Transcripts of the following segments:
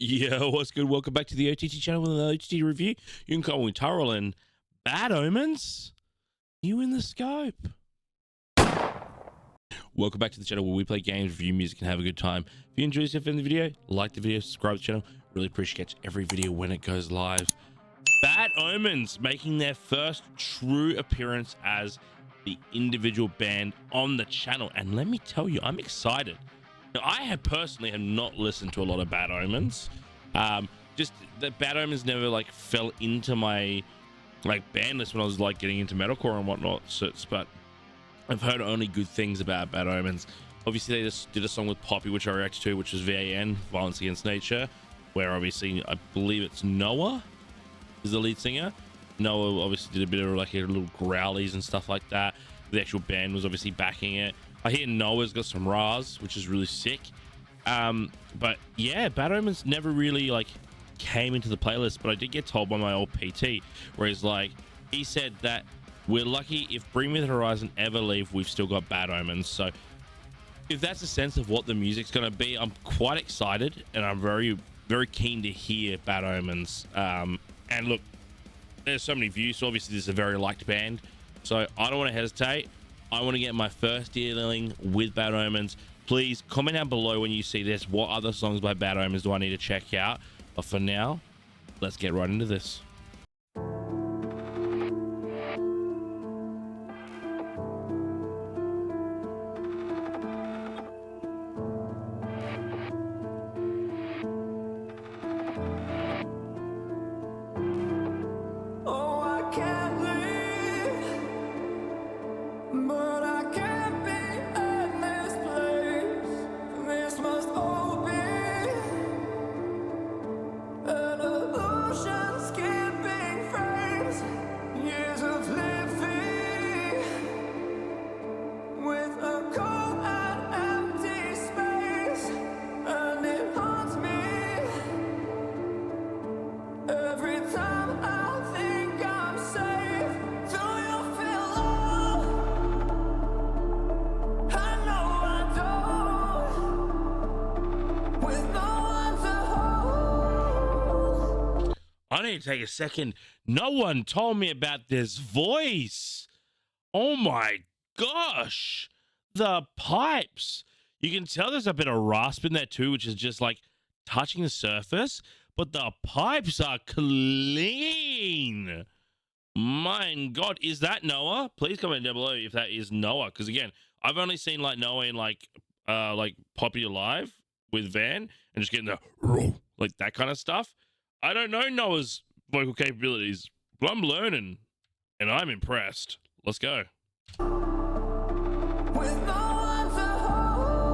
Yeah, what's good? Welcome back to the OTT channel with another OTT review. You can call me Turrell and Bad Omens. You in the scope. Welcome back to the channel where we play games, review music, and have a good time. If you enjoyed yourself in the video, like the video, subscribe to the channel. Really appreciate every video when it goes live. Bad Omens making their first true appearance as the individual band on the channel. And let me tell you, I'm excited. Now, I have personally not listened to a lot of Bad Omens. Just that Bad Omens never fell into my band list when I was getting into metalcore and whatnot. But I've heard only good things about Bad Omens. Obviously, they just did a song with Poppy, which I reacted to, which was VAN, Violence Against Nature, where obviously I believe it's Noah is the lead singer. Noah obviously did a bit of little growlies and stuff like that. The actual band was obviously backing it. I hear Noah's got some Ras, which is really sick. But yeah, Bad Omens never really came into the playlist, but I did get told by my old PT where he said that we're lucky if Bring Me the Horizon ever leave, we've still got Bad Omens. So if that's a sense of what the music's going to be, I'm quite excited and I'm very, very keen to hear Bad Omens. And look, there's so many views, so obviously this is a very liked band. So I don't want to hesitate. I want to get my first dealing with Bad Omens. Please comment down below when you see this. What other songs by Bad Omens do I need to check out? But for now, let's get right into this. I need to take a second. No one told me about this voice. Oh my gosh. The pipes. You can tell there's a bit of rasp in there too, which is just touching the surface, but the pipes are clean. My God, is that Noah? Please comment down below if that is Noah. Because again, I've only seen Noah in Poppy Alive with Van and just getting the that kind of stuff. I don't know Noah's vocal capabilities, but I'm learning, and I'm impressed. Let's go. With no one to hold,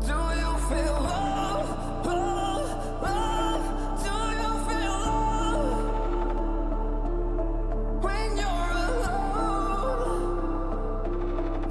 do you feel love, love, love? Do you feel love when you're alone?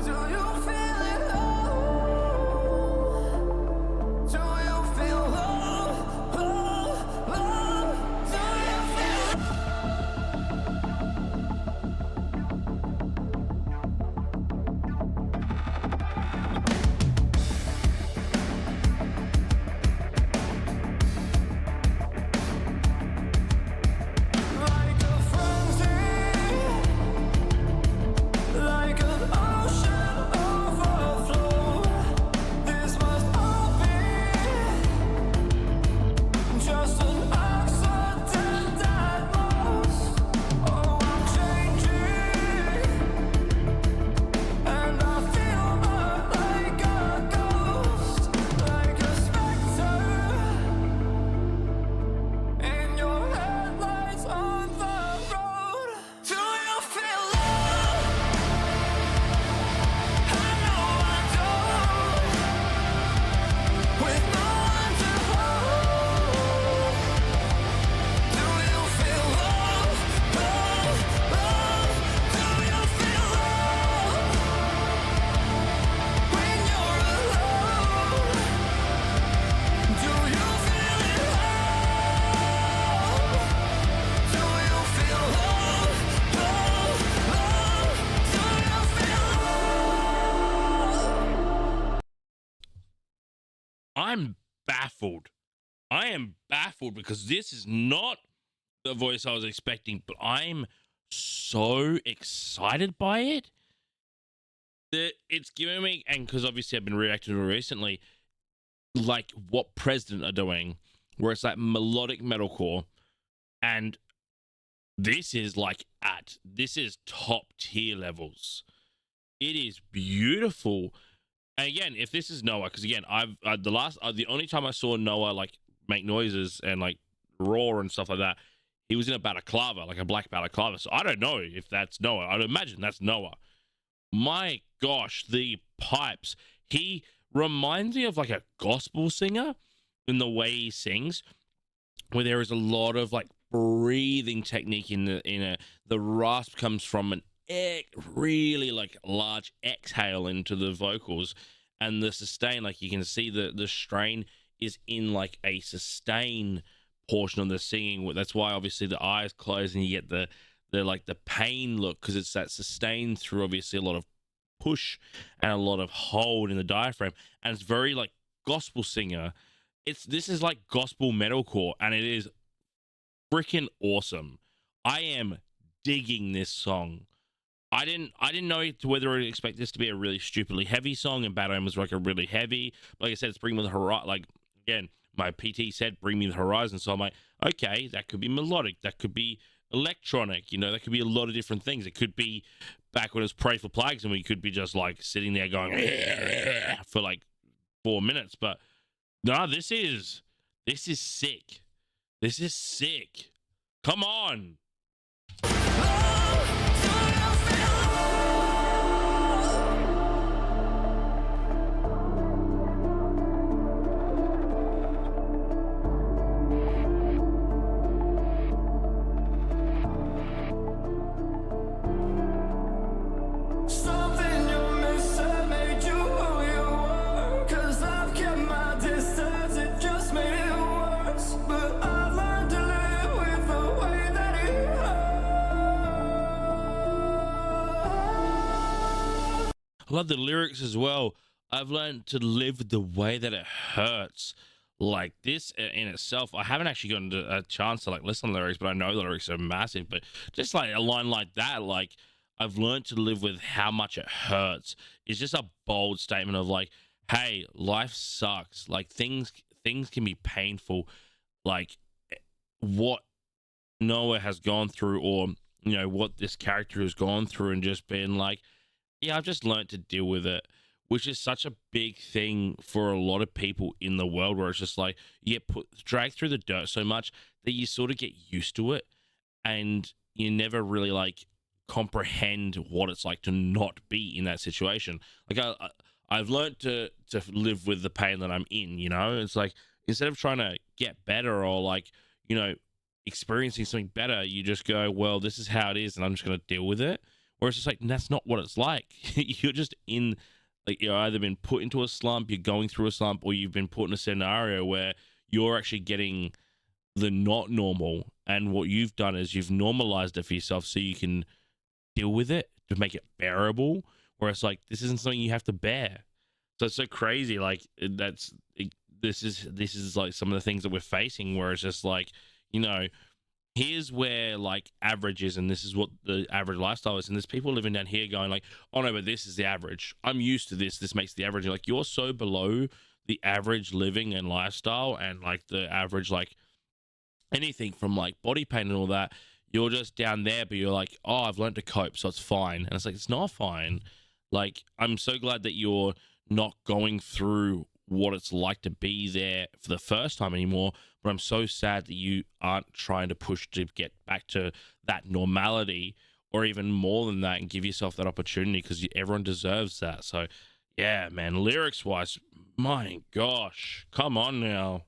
Do you feel it love? Do you feel love? baffled. I am baffled because this is not the voice I was expecting, but I'm so excited by it that it's giving me, and because obviously I've been reacting to it recently, like what President are doing, where it's like melodic metalcore, and this is this is top tier levels. It is beautiful. And again, if this is Noah, because again, the only time I saw Noah like make noises and like roar and stuff like that, he was in a balaclava, like a black balaclava. So I don't know if that's Noah. I'd imagine that's Noah. My gosh, the pipes. He reminds me of like a gospel singer in the way he sings, where there is a lot of like breathing technique in the rasp comes from an really like large exhale into the vocals, and the sustain, like you can see the strain is in like a sustain portion of the singing. That's why obviously the eyes close and you get the like the pain look, because it's that sustain through obviously a lot of push and a lot of hold in the diaphragm, and it's very like gospel singer. This is like gospel metalcore, and it is freaking awesome. I am digging this song. I didn't know whether I'd expect this to be a really stupidly heavy song, and Bad Omens was like a really heavy. Like I said, it's Bring Me the Horizon. Like again, my PT said Bring Me the Horizon, so I'm like, okay, that could be melodic, that could be electronic, you know, that could be a lot of different things. It could be back when it was Pray for Plagues, and we could be just like sitting there going for like 4 minutes. But no, this is sick. This is sick. Come on. I love the lyrics as well. I've learned to live with the way that it hurts. Like this in itself, I haven't actually gotten a chance to like listen to the lyrics, but I know the lyrics are massive. But just like a line like that, like I've learned to live with how much it hurts, is just a bold statement of like, hey, life sucks. Like things can be painful. Like what Noah has gone through, or you know what this character has gone through, and just been like, yeah, I've just learned to deal with it, which is such a big thing for a lot of people in the world, where it's just like you get dragged through the dirt so much that you sort of get used to it, and you never really like comprehend what it's like to not be in that situation. Like I've learned to live with the pain that I'm in, you know. It's like instead of trying to get better or like, you know, experiencing something better, you just go, well, this is how it is and I'm just going to deal with it. Whereas it's like, that's not what it's like. You're just in, like, you're either been put into a slump, you're going through a slump, or you've been put in a scenario where you're actually getting the not normal. And what you've done is you've normalized it for yourself so you can deal with it, to make it bearable. Whereas like, this isn't something you have to bear. So it's so crazy. Like this is like some of the things that we're facing, where it's just like, you know, here's where like average is, and this is what the average lifestyle is, and there's people living down here going like, oh no, but this is the average, I'm used to this makes the average. You're like, you're so below the average living and lifestyle, and like the average, like anything from like body pain and all that, you're just down there, but you're like, oh, I've learned to cope, so it's fine. And it's like, it's not fine. Like, I'm so glad that you're not going through what it's like to be there for the first time anymore, but I'm so sad that you aren't trying to push to get back to that normality, or even more than that, and give yourself that opportunity, because everyone deserves that. So yeah, man, lyrics wise, my gosh, come on now.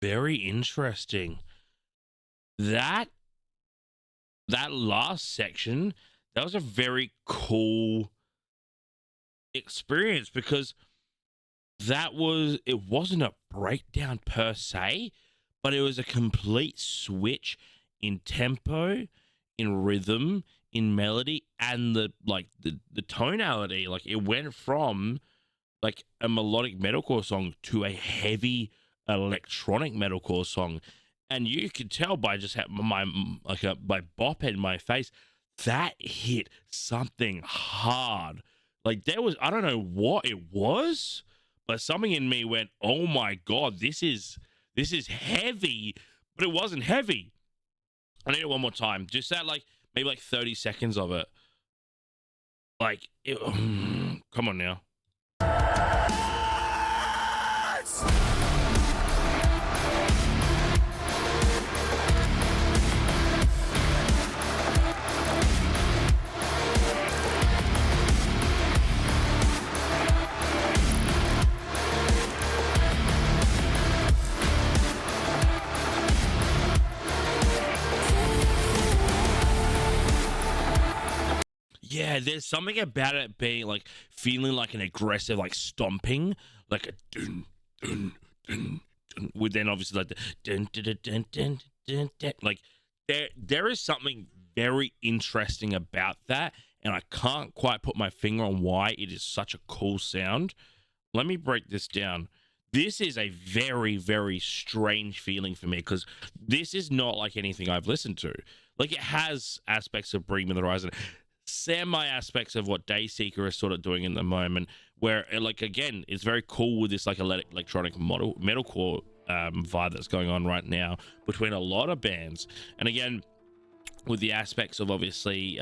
very interesting. That last section, that was a very cool experience, because it wasn't a breakdown per se, but it was a complete switch in tempo, in rhythm, in melody, and the tonality. Like, it went from like a melodic metalcore song to a heavy electronic metalcore song, and you could tell by just my bop in my face that hit something hard. Like, there was, I don't know what it was, but something in me went, "Oh my god, this is heavy," but it wasn't heavy. I need it one more time. Just that, like, maybe like 30 seconds of it. Like, come on now. Yeah, there's something about it being like feeling like an aggressive, like stomping, like a dun dun dun dun, with then obviously like the dun dun dun dun dun dun, dun. Like, there is something very interesting about that, and I can't quite put my finger on why it is such a cool sound. Let me break this down. This is a very, very strange feeling for me, because this is not like anything I've listened to. Like, it has aspects of Bring Me the Horizon, semi aspects of what Dayseeker is sort of doing in the moment, where, like, again, it's very cool with this like electronic metalcore vibe that's going on right now between a lot of bands, and again with the aspects of obviously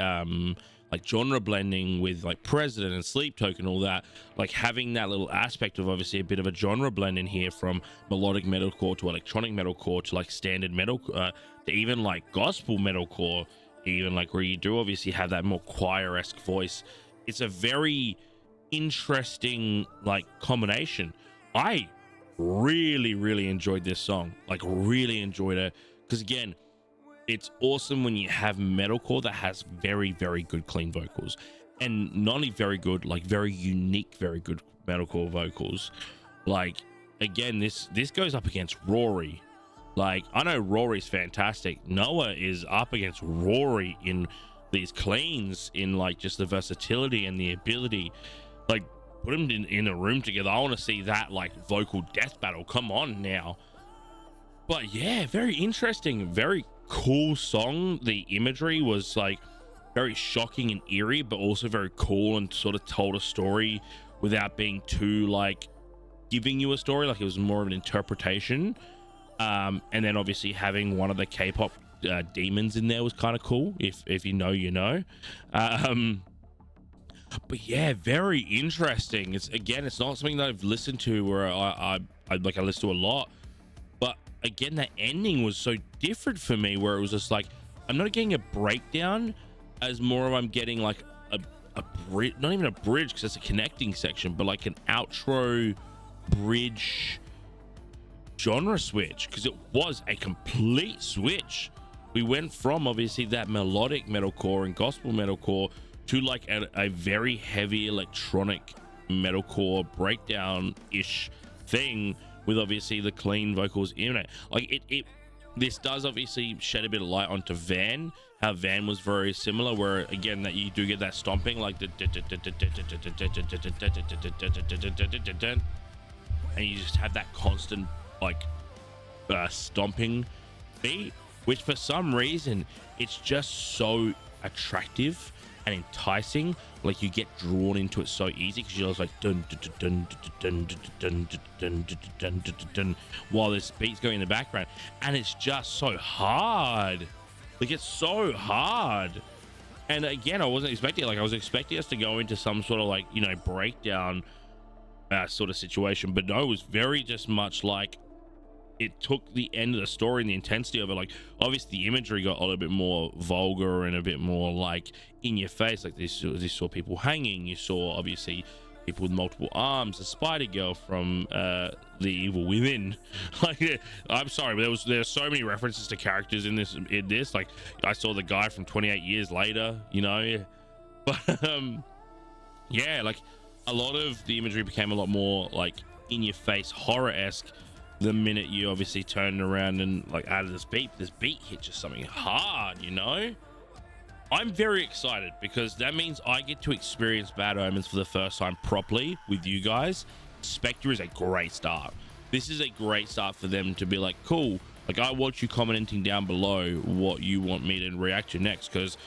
like genre blending with like President and Sleep Token, all that, like having that little aspect of obviously a bit of a genre blend in here, from melodic metalcore to electronic metalcore to like standard metal to even like gospel metalcore, even like where you do obviously have that more choir-esque voice. It's a very interesting like combination. I really enjoyed this song, like really enjoyed it, because again, it's awesome when you have metalcore that has very good clean vocals, and not only very good, like very unique, very good metalcore vocals. Like, again, this goes up against Rory. Like, I know Rory's fantastic. Noah is up against Rory in these cleans, in like just the versatility and the ability. Like, put them in a room together. I want to see that like vocal death battle. Come on now. But yeah, very interesting, very cool song. The imagery was like very shocking and eerie, but also very cool, and sort of told a story without being too like giving you a story. Like, it was more of an interpretation. And then obviously having one of the K-pop demons in there was kind of cool. If you know, you know. But yeah, very interesting. It's not something that I've listened to where I listen to a lot. But again, that ending was so different for me, where it was just like, I'm not getting a breakdown as more of I'm getting like a bridge, not even a bridge because it's a connecting section, but like an outro bridge genre switch, because it was a complete switch. We went from obviously that melodic metalcore and gospel metalcore to like a very heavy electronic metalcore breakdown-ish thing, with obviously the clean vocals in it. Like, this does obviously shed a bit of light onto Van, how Van was very similar, where again that you do get that stomping, like the and you just have that constant like stomping beat, which for some reason it's just so attractive and enticing. Like, you get drawn into it so easy, because you're just like dun dun dun dun dun dun dun dun dun while this beat's going in the background, and it's just so hard. Like, it's so hard. And again, I wasn't expecting it. Like, I was expecting us to go into some sort of like, you know, breakdown sort of situation, but no, it was very just much like it took the end of the story and the intensity of it. Like, obviously the imagery got a little bit more vulgar and a bit more like in your face. Like, this saw people hanging, you saw obviously people with multiple arms, a spider girl from The Evil Within. Like, I'm sorry, but there's so many references to characters in this. Like, I saw the guy from 28 Years Later, you know. But yeah, like a lot of the imagery became a lot more like in your face horror-esque the minute you obviously turned around and like added this beat. This beat hit just something hard, you know. I'm very excited because that means I get to experience Bad Omens for the first time properly with you guys. Specter is a great start. This is a great start for them to be like, cool, like I want you commenting down below what you want me to react to next. Because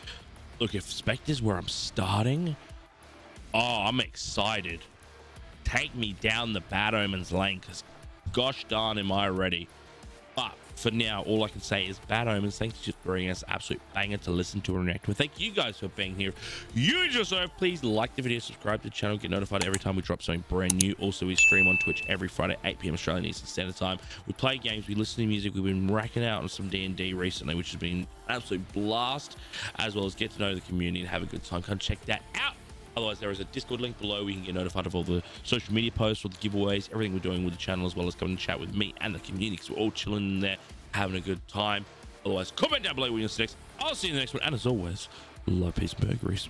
look, if Specter's where I'm starting, oh, I'm excited. Take me down the Bad Omens lane, because gosh darn am I ready. But for now, all I can say is Bad Omens, thanks for bringing us absolute banger to listen to and react to. Thank you guys for being here. You enjoy yourself. Please like the video, subscribe to the channel, get notified every time we drop something brand new. Also, we stream on Twitch every Friday, 8 p.m. Australian Eastern Standard Time. We play games, we listen to music. We've been racking out on some D&D recently, which has been an absolute blast, as well as get to know the community and have a good time. Come check that out. Otherwise, there is a Discord link below where you can get notified of all the social media posts, all the giveaways, everything we're doing with the channel, as well as come and chat with me and the community, because we're all chilling in there, having a good time. Otherwise, comment down below when you're next. I'll see you in the next one. And as always, love, peace, and burgeries.